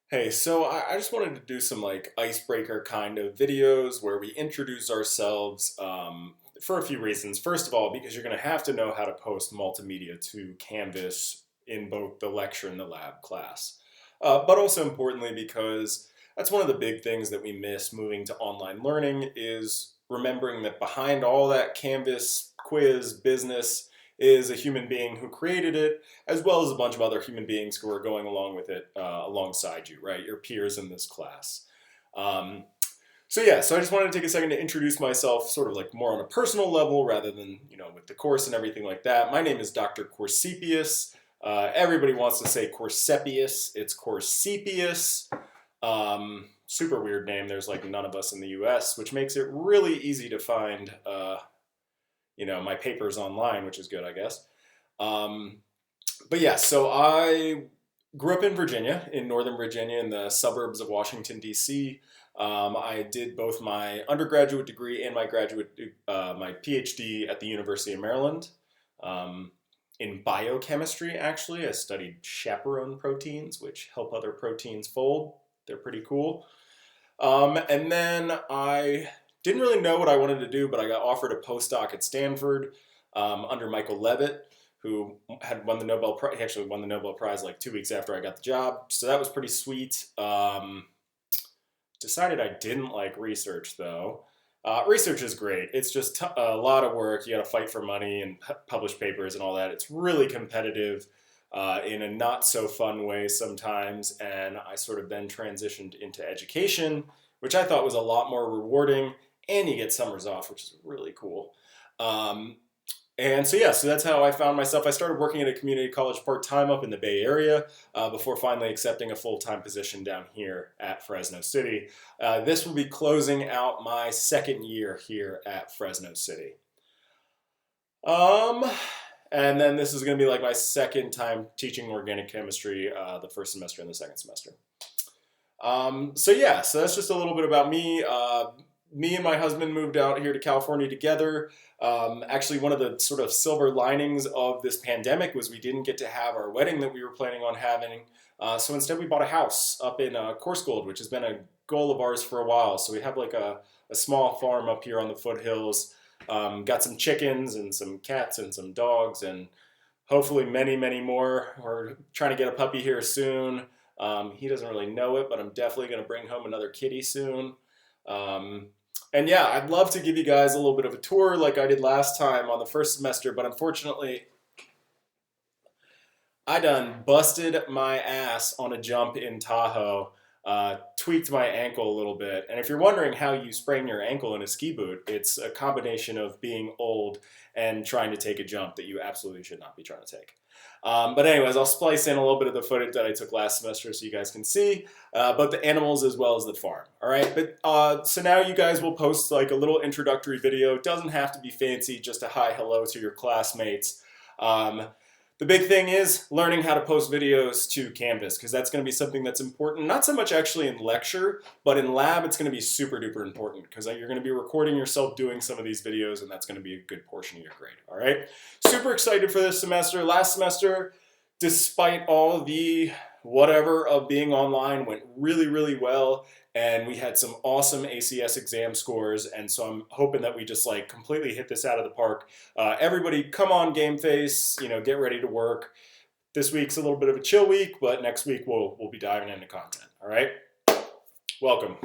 Hey, so I just wanted to do some like icebreaker kind of videos where we introduce ourselves for a few reasons. First of all, because you're going to have to know how to post multimedia to Canvas in both the lecture and the lab class. But also importantly, because that's one of the big things that we miss moving to online learning is remembering that behind all that Canvas quiz business is a human being who created it as well as a bunch of other human beings who are going along with it alongside you, right? Your peers in this class. Um, so I just wanted to take a second to introduce myself sort of like more on a personal level rather than, with the course and everything like that. My name is Dr. Corsepius. Everybody wants to say Corsepius. It's Corsepius. Super weird name. There's like none of us in the US, which makes it really easy to find, my papers online, which is good, I guess. Um, but yeah, so I grew up in Virginia, in Northern Virginia, in the suburbs of Washington, D.C. I did both my undergraduate degree and my PhD at the University of Maryland in biochemistry, actually. I studied chaperone proteins, which help other proteins fold. They're pretty cool. And then I didn't really know what I wanted to do, but I got offered a postdoc at Stanford under Michael Levitt, who had won the Nobel Prize. He actually won the Nobel Prize like 2 weeks after I got the job, so that was pretty sweet. Decided I didn't like research though. Research is great. It's just a lot of work. You got to fight for money and publish papers and all that. It's really competitive in a not so fun way sometimes. And I sort of then transitioned into education, which I thought was a lot more rewarding. And you get summers off, which is really cool. Um, so that's how I found myself. I started working at a community college part-time up in the Bay Area before finally accepting a full-time position down here at Fresno City. This will be closing out my second year here at Fresno City. Um, and then this is going to be like my second time teaching organic chemistry, the first semester and the second semester. So that's just a little bit about me. Me and my husband moved out here to California together. Actually, one of the sort of silver linings of this pandemic was we didn't get to have our wedding that we were planning on having. So instead, we bought a house up in Coarsegold, which has been a goal of ours for a while. So we have like a small farm up here on the foothills. Got some chickens and some cats and some dogs and hopefully many, many more. We're trying to get a puppy here soon. He doesn't really know it, but I'm definitely going to bring home another kitty soon. And yeah, I'd love to give you guys a little bit of a tour like I did last time on the first semester, but unfortunately, I done busted my ass on a jump in Tahoe, tweaked my ankle a little bit. And if you're wondering how you sprain your ankle in a ski boot, it's a combination of being old and trying to take a jump that you absolutely should not be trying to take. But anyways, I'll splice in a little bit of the footage that I took last semester so you guys can see both the animals as well as the farm. All right, but so now you guys will post like a little introductory video. It doesn't have to be fancy, just a hi, hello to your classmates. The big thing is learning how to post videos to Canvas because that's going to be something that's important, not so much actually in lecture, but in lab it's going to be super duper important because you're going to be recording yourself doing some of these videos and that's going to be a good portion of your grade, all right? Super excited for this semester. Last semester, despite all the whatever of being online, went really, really well. And we had some awesome ACS exam scores. And so I'm hoping that we just like completely hit this out of the park. Everybody come on game face, get ready to work. This week's a little bit of a chill week, but next week we'll be diving into content. All right. Welcome.